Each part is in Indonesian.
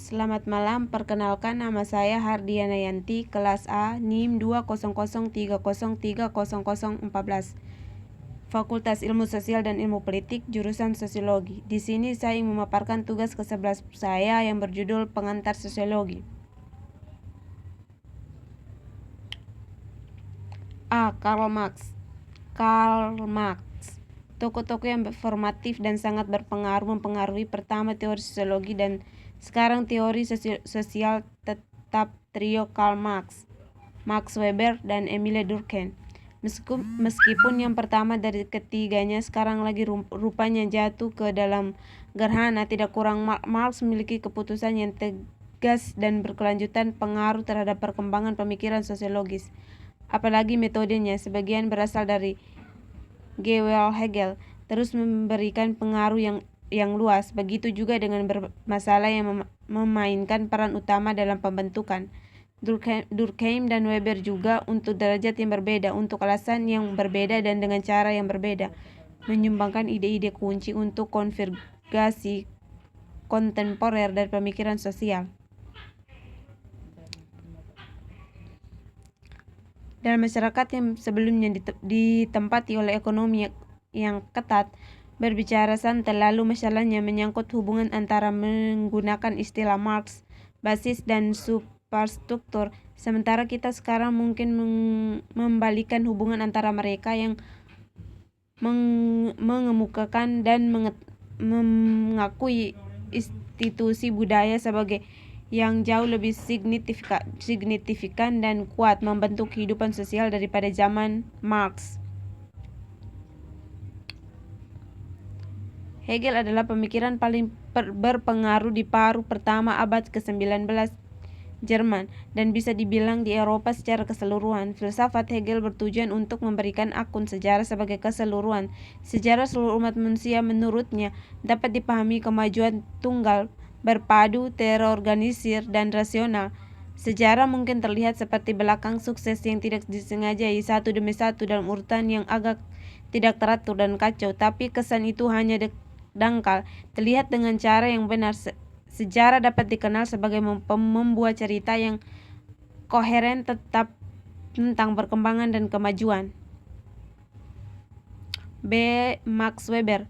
Selamat malam, perkenalkan nama saya Hardiana Yanti, kelas A, NIM 200303014, Fakultas Ilmu Sosial dan Ilmu Politik, jurusan Sosiologi. Di sini saya ingin memaparkan tugas ke-11 saya yang berjudul Pengantar Sosiologi. A. Karl Marx. Tokoh-tokoh yang formatif dan sangat mempengaruhi pertama teori sosiologi dan sekarang teori sosial tetap trio Karl Marx, Max Weber, dan Emile Durkheim. Meskipun yang pertama dari ketiganya sekarang lagi rupanya jatuh ke dalam gerhana, tidak kurang Marx memiliki keputusan yang tegas dan berkelanjutan pengaruh terhadap perkembangan pemikiran sosiologis. Apalagi metodenya, sebagian berasal dari G. W. Hegel, terus memberikan pengaruh yang luas. Begitu juga dengan bermasalah yang memainkan peran utama dalam pembentukan. Durkheim dan Weber juga untuk derajat yang berbeda, untuk alasan yang berbeda dan dengan cara yang berbeda, menyumbangkan ide-ide kunci untuk konvergasi kontemporer dan pemikiran sosial. Dalam masyarakat yang sebelumnya ditempati oleh ekonomi yang ketat, berbicara santai, lalu masalahnya menyangkut hubungan antara menggunakan istilah Marx, basis dan superstruktur, sementara kita sekarang mungkin membalikan hubungan antara mereka yang mengemukakan dan mengakui institusi budaya sebagai yang jauh lebih signifikan dan kuat membentuk kehidupan sosial daripada zaman Marx. Hegel adalah pemikiran paling berpengaruh di paruh pertama abad ke-19 Jerman dan bisa dibilang di Eropa secara keseluruhan. Filsafat Hegel bertujuan untuk memberikan akun sejarah sebagai keseluruhan. Sejarah seluruh umat manusia menurutnya dapat dipahami kemajuan tunggal, berpadu, terorganisir, dan rasional. Sejarah mungkin terlihat seperti belakang sukses yang tidak disengajai satu demi satu dalam urutan yang agak tidak teratur dan kacau, tapi kesan itu hanya dangkal terlihat dengan cara yang benar. Sejarah dapat dikenal sebagai membuat cerita yang koheren tetap tentang perkembangan dan kemajuan. B. Max Weber.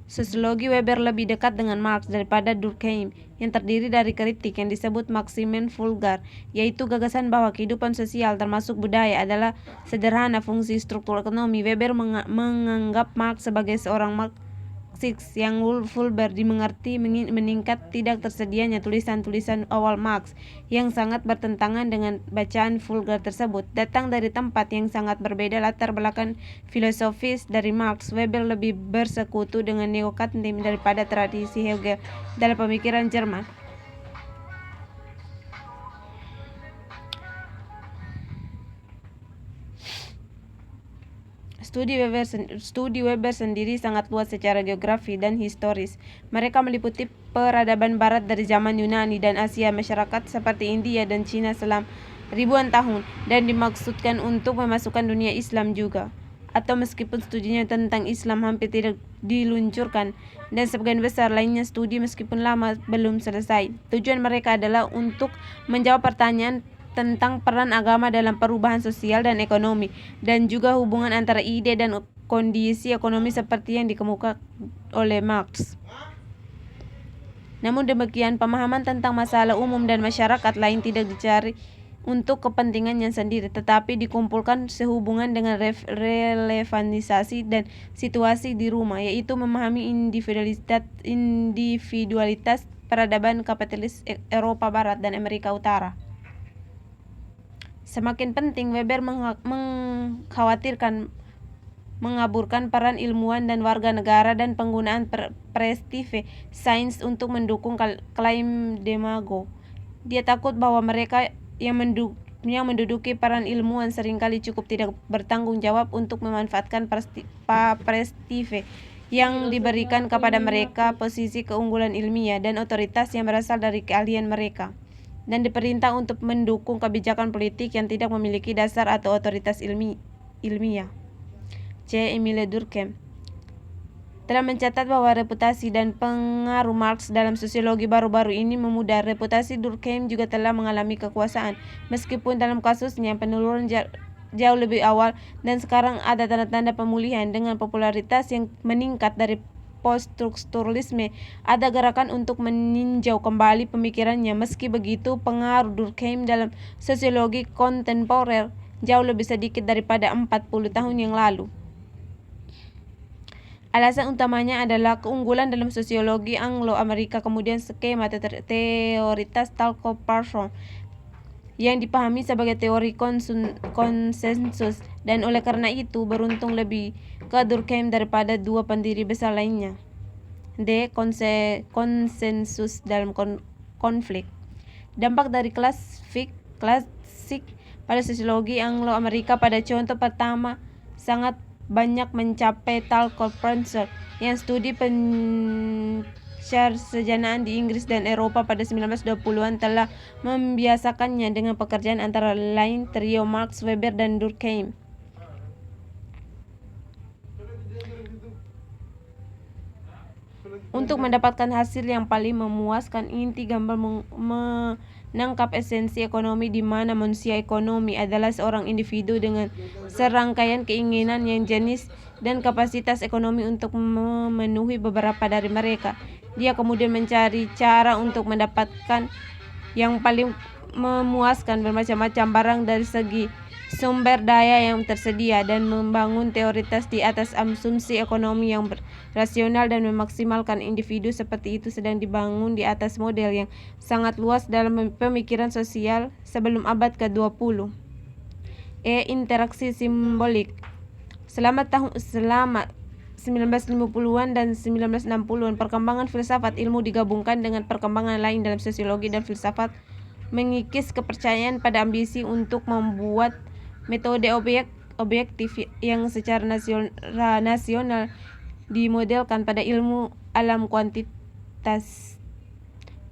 Sosiologi Weber lebih dekat dengan Marx daripada Durkheim, yang terdiri dari kritik yang disebut maksimen vulgar, yaitu gagasan bahwa kehidupan sosial termasuk budaya adalah sederhana fungsi struktur ekonomi. Weber menganggap Marx sebagai seorang Marxis yang vulgar dimengerti meningkat tidak tersedianya tulisan-tulisan awal Marx yang sangat bertentangan dengan bacaan vulgar tersebut. Datang dari tempat yang sangat berbeda latar belakang filosofis dari Marx, Weber lebih bersekutu dengan neokantisme daripada tradisi Hegel dalam pemikiran Jerman. Studi Weber sendiri sangat luas secara geografi dan historis. Mereka meliputi peradaban barat dari zaman Yunani dan Asia, masyarakat seperti India dan Cina selama ribuan tahun, dan dimaksudkan untuk memasukkan dunia Islam juga. Atau meskipun studinya tentang Islam hampir tidak diluncurkan, dan sebagian besar lainnya studi meskipun lama belum selesai. Tujuan mereka adalah untuk menjawab pertanyaan tentang peran agama dalam perubahan sosial dan ekonomi, dan juga hubungan antara ide dan kondisi ekonomi seperti yang dikemukakan oleh Marx. Namun demikian, pemahaman tentang masalah umum dan masyarakat lain tidak dicari untuk kepentingannya sendiri, tetapi dikumpulkan sehubungan dengan relevanisasi dan situasi di rumah, yaitu memahami individualitas peradaban kapitalis Eropa Barat dan Amerika Utara. Semakin penting, Weber mengkhawatirkan mengaburkan peran ilmuwan dan warga negara dan penggunaan prestige sains untuk mendukung klaim demago. Dia takut bahwa mereka yang menduduki peran ilmuwan seringkali cukup tidak bertanggung jawab untuk memanfaatkan prestige yang diberikan kepada mereka, posisi keunggulan ilmiah dan otoritas yang berasal dari keahlian mereka, dan diperintah untuk mendukung kebijakan politik yang tidak memiliki dasar atau otoritas ilmiah. C. Emile Durkheim. telah mencatat bahwa reputasi dan pengaruh Marx dalam sosiologi baru-baru ini memudar. Reputasi Durkheim juga telah mengalami kekuasaan, meskipun dalam kasusnya penurunan jauh lebih awal, dan sekarang ada tanda-tanda pemulihan dengan popularitas yang meningkat dari post-strukturalisme. Ada gerakan untuk meninjau kembali pemikirannya. Meski begitu, pengaruh Durkheim dalam sosiologi kontemporer jauh lebih sedikit daripada 40 tahun yang lalu. Alasan utamanya adalah keunggulan dalam sosiologi Anglo-Amerika, kemudian skema teoritas Talcott-Parsons yang dipahami sebagai teori konsensus, dan oleh karena itu beruntung lebih ke Durkheim daripada dua pendiri besar lainnya. Konsensus dalam konflik. Dampak dari klasik pada sosiologi Anglo-Amerika pada contoh pertama sangat banyak mencapai Talcott-Parsons yang studi pencarsejanaan di Inggris dan Eropa pada 1920-an telah membiasakannya dengan pekerjaan antara lain trio Max Weber dan Durkheim. Untuk mendapatkan hasil yang paling memuaskan, inti gambar menangkap esensi ekonomi, di mana manusia ekonomi adalah seorang individu dengan serangkaian keinginan yang jenis dan kapasitas ekonomi untuk memenuhi beberapa dari mereka. Dia kemudian mencari cara untuk mendapatkan yang paling memuaskan bermacam-macam barang dari segi sumber daya yang tersedia, dan membangun teoritas di atas asumsi ekonomi yang rasional dan memaksimalkan individu seperti itu sedang dibangun di atas model yang sangat luas dalam pemikiran sosial sebelum abad ke-20. Interaksi simbolik. Selama 1950-an dan 1960-an, perkembangan filsafat ilmu digabungkan dengan perkembangan lain dalam sosiologi dan filsafat, mengikis kepercayaan pada ambisi untuk membuat metode objektif yang secara nasional dimodelkan pada ilmu alam kuantitas.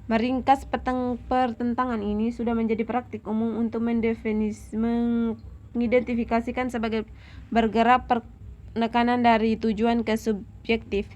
Meringkas, pertentangan ini sudah menjadi praktik umum untuk mengidentifikasikan sebagai bergerak penekanan dari tujuan ke subjektif.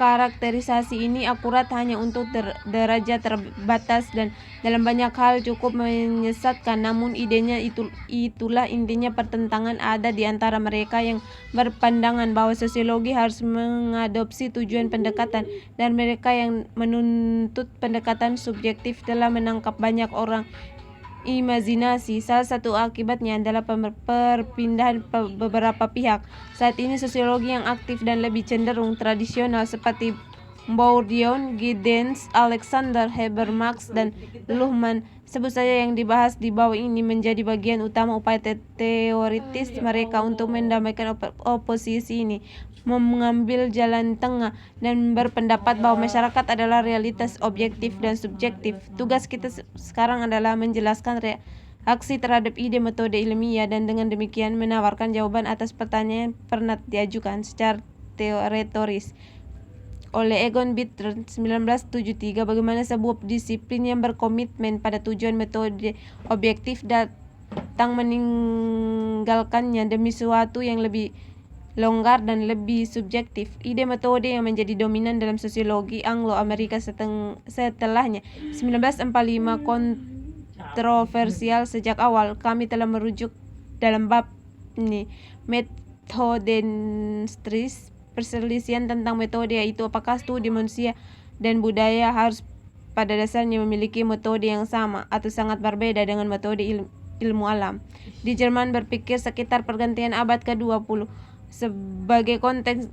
Karakterisasi ini akurat hanya untuk derajat terbatas dan dalam banyak hal cukup menyesatkan, namun idenya itulah intinya pertentangan ada di antara mereka yang berpandangan bahwa sosiologi harus mengadopsi tujuan pendekatan, dan mereka yang menuntut pendekatan subjektif telah menangkap banyak orang imajinasi. Salah satu akibatnya adalah perpindahan beberapa pihak. Saat ini sosiologi yang aktif dan lebih cenderung tradisional seperti Bourdieu, Giddens, Alexander, Habermas, dan Luhmann, sebut saja yang dibahas di bawah ini, menjadi bagian utama upaya teoritis mereka untuk mendamaikan oposisi ini, mengambil jalan tengah, dan berpendapat bahwa masyarakat adalah realitas objektif dan subjektif. Tugas kita sekarang adalah menjelaskan reaksi terhadap ide metode ilmiah, dan dengan demikian menawarkan jawaban atas pertanyaan yang pernah diajukan secara retoris oleh Egon Bittner 1973, bagaimana sebuah disiplin yang berkomitmen pada tujuan metode objektif datang meninggalkannya demi sesuatu yang lebih longgar dan lebih subjektif. Ide metode yang menjadi dominan dalam sosiologi Anglo-Amerika setelahnya 1945 kontroversial sejak awal. Kami telah merujuk dalam bab ini methodentris, perselisihan tentang metode, yaitu apakah studi manusia dan budaya harus pada dasarnya memiliki metode yang sama atau sangat berbeda dengan metode ilmu alam. Di Jerman berpikir sekitar pergantian abad ke-20 sebagai konteks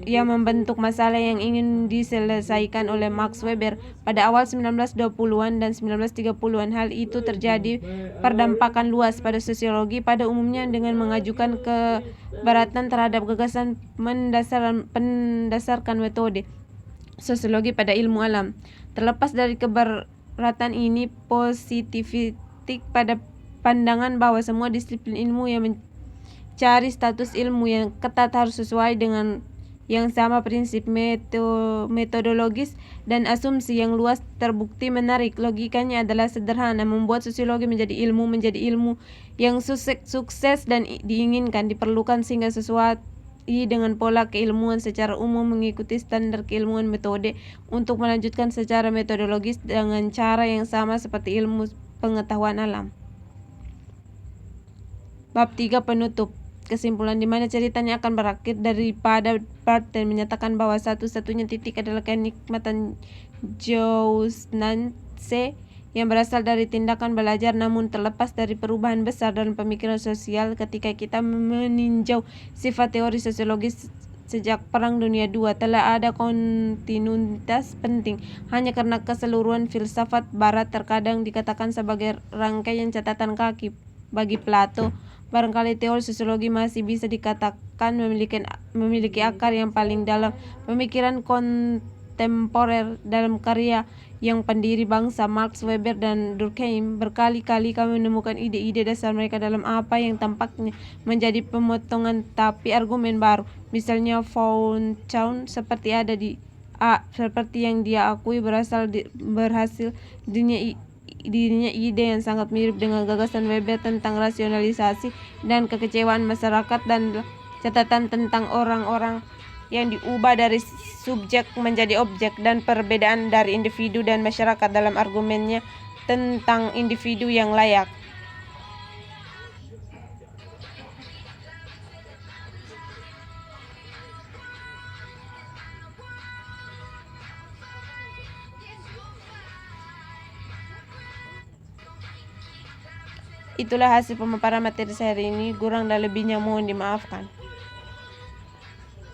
yang membentuk masalah yang ingin diselesaikan oleh Max Weber pada awal 1920-an dan 1930-an. Hal itu terjadi perdampakan luas pada sosiologi pada umumnya dengan mengajukan keberatan terhadap gagasan mendasarkan metode sosiologi pada ilmu alam. Terlepas dari keberatan ini, positivistik pada pandangan bahwa semua disiplin ilmu yang mencari status ilmu yang ketat harus sesuai dengan yang sama, prinsip metodologis dan asumsi yang luas terbukti menarik. Logikanya adalah sederhana, membuat sosiologi menjadi ilmu yang sukses dan diinginkan, diperlukan sehingga sesuatu dengan pola keilmuan secara umum, mengikuti standar keilmuan metode untuk melanjutkan secara metodologis dengan cara yang sama seperti ilmu pengetahuan alam. Bab 3 penutup. Kesimpulan di mana ceritanya akan berakhir daripada Barthes menyatakan bahwa satu-satunya titik adalah kenikmatan jouissance yang berasal dari tindakan belajar, namun terlepas dari perubahan besar dalam pemikiran sosial ketika kita meninjau sifat teori sosiologis sejak Perang Dunia II, telah ada kontinuitas penting. Hanya karena keseluruhan filsafat Barat terkadang dikatakan sebagai rangkaian catatan kaki bagi Plato, barangkali teori sosiologi masih bisa dikatakan memiliki akar yang paling dalam pemikiran kontemporer. Dalam karya yang pendiri bangsa Max Weber dan Durkheim, berkali-kali kami menemukan ide-ide dasar mereka dalam apa yang tampaknya menjadi pemotongan tapi argumen baru. Misalnya Foucault seperti yang dia akui berhasil dirinya ide yang sangat mirip dengan gagasan Weber tentang rasionalisasi dan kekecewaan masyarakat, dan catatan tentang orang-orang yang diubah dari subjek menjadi objek dan perbedaan dari individu dan masyarakat dalam argumennya tentang individu yang layak. Itulah hasil pemaparan materi saya hari ini. Kurang dan lebihnya mohon dimaafkan.